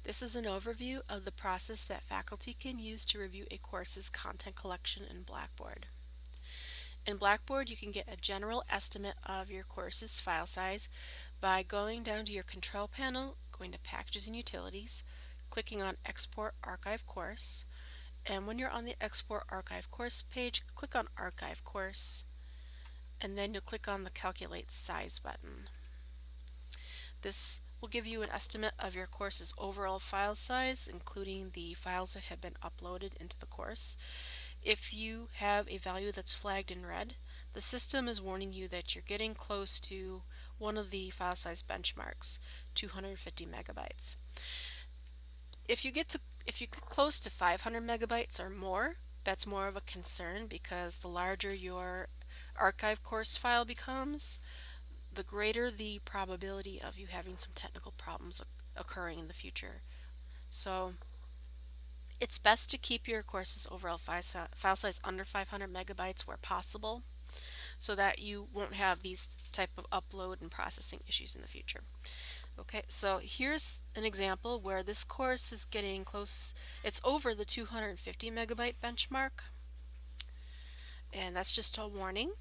This is an overview of the process that faculty can use to review a course's content collection in Blackboard. In Blackboard, you can get a general estimate of your course's file size by going down to your control panel, going to Packages and Utilities, clicking on Export Archive Course, and when you're on the Export Archive Course page, click on Archive Course, and then you'll click on the Calculate Size button. This will give you an estimate of your course's overall file size, including the files that have been uploaded into the course. If you have a value that's flagged in red, the system is warning you that you're getting close to one of the file size benchmarks, 250 megabytes. If you get close to 500 megabytes or more, that's more of a concern because the larger your archive course file becomes, the greater the probability of you having some technical problems occurring in the future. So it's best to keep your course's overall file size under 500 megabytes where possible so that you won't have these type of upload and processing issues in the future. Okay, so here's an example where this course is getting close, it's over the 250 megabyte benchmark, and that's just a warning.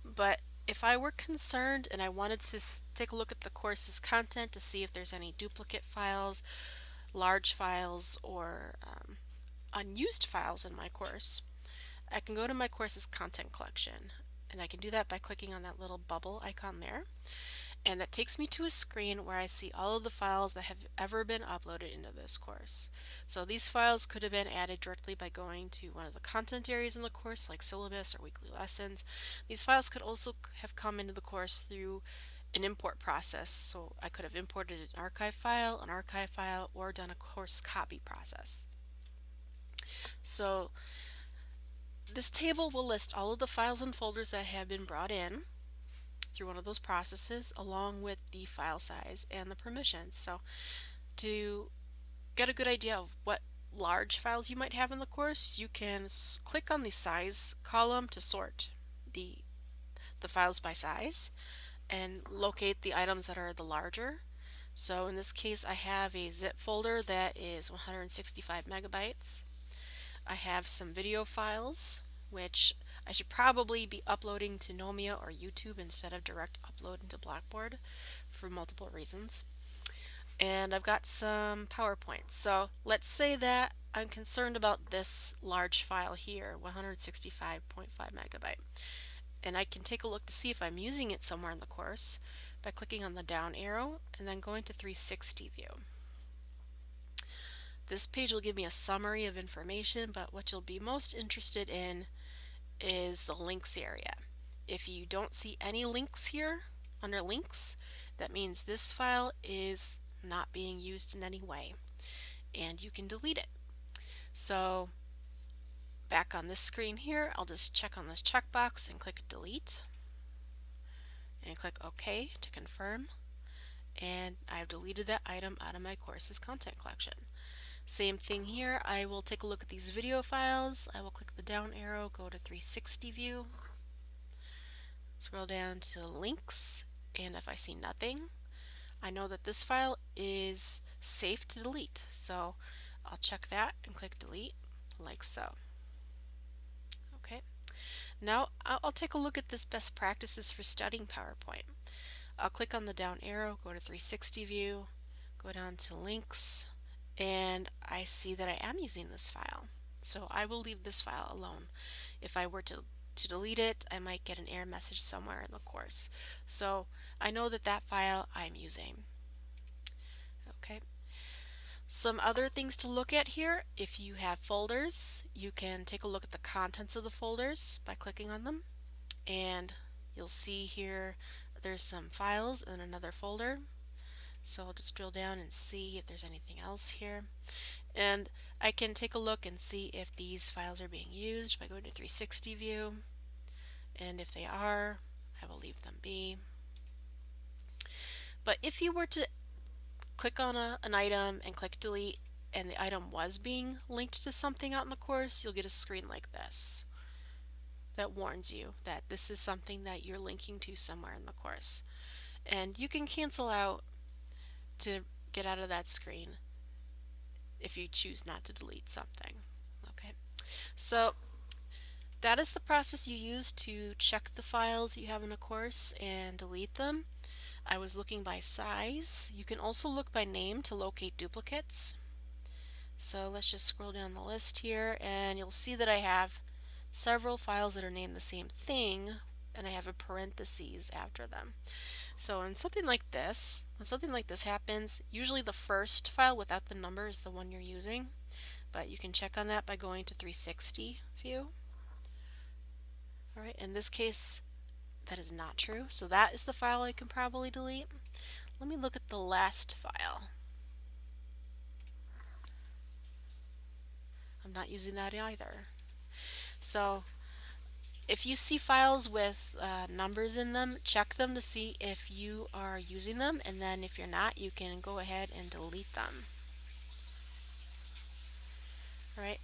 But if I were concerned and I wanted to take a look at the course's content to see if there's any duplicate files, large files, or unused files in my course, I can go to my course's content collection, and I can do that by clicking on that little bubble icon there. And that takes me to a screen where I see all of the files that have ever been uploaded into this course. So these files could have been added directly by going to one of the content areas in the course, like syllabus or weekly lessons. These files could also have come into the course through an import process. So I could have imported an archive file, or done a course copy process. So this table will list all of the files and folders that have been brought in through one of those processes, along with the file size and the permissions. So to get a good idea of what large files you might have in the course, you can click on the size column to sort the files by size and locate the items that are the larger. So in this case, I have a zip folder that is 165 megabytes. I have some video files, which I should probably be uploading to Nomia or YouTube instead of direct upload into Blackboard for multiple reasons. And I've got some PowerPoints. So let's say that I'm concerned about this large file here, 165.5 megabyte. And I can take a look to see if I'm using it somewhere in the course by clicking on the down arrow and then going to 360 view. This page will give me a summary of information, but what you'll be most interested in is the links area. If you don't see any links here under links, that means this file is not being used in any way and you can delete it. So back on this screen here, I'll just check on this checkbox and click delete and click OK to confirm, and I've deleted that item out of my course's content collection. Same thing here, I will take a look at these video files. I will click the down arrow, go to 360 view, scroll down to links, and if I see nothing, I know that this file is safe to delete. So I'll check that and click delete like so. Okay, now I'll take a look at this best practices for studying PowerPoint. I'll click on the down arrow, go to 360 view, go down to links, and I see that I am using this file. So I will leave this file alone. If I were to delete it, I might get an error message somewhere in the course. So I know that that file I'm using. Okay. Some other things to look at here: if you have folders, you can take a look at the contents of the folders by clicking on them, and you'll see here there's some files in another folder. So I'll just drill down and see if there's anything else here. And I can take a look and see if these files are being used by going to 360 view. And if they are, I will leave them be. But if you were to click on an item and click delete and the item was being linked to something out in the course, you'll get a screen like this that warns you that this is something that you're linking to somewhere in the course. And you can cancel out to get out of that screen. if you choose not to delete something. Okay, so that is the process you use to check the files you have in a course and delete them. I was looking by size. You can also look by name to locate duplicates. So let's just scroll down the list here and you'll see that I have several files that are named the same thing and I have a parentheses after them. So when something like this happens, usually the first file without the number is the one you're using, but you can check on that by going to 360 view. Alright, in this case that is not true, so that is the file I can probably delete. Let me look at the last file. I'm not using that either. So if you see files with numbers in them, check them to see if you are using them, and then if you're not, you can go ahead and delete them. Alright,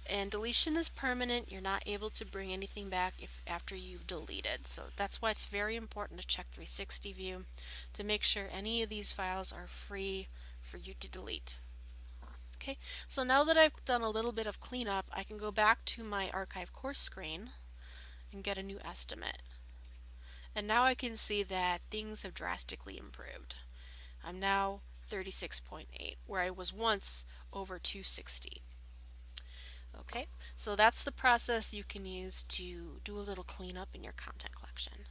and deletion is permanent. You're not able to bring anything back after you've deleted. So that's why it's very important to check 360 view to make sure any of these files are free for you to delete. Okay, so now that I've done a little bit of cleanup, I can go back to my archive course screen and get a new estimate. And now I can see that things have drastically improved. I'm now 36.8, where I was once over 260. Okay, so that's the process you can use to do a little cleanup in your content collection.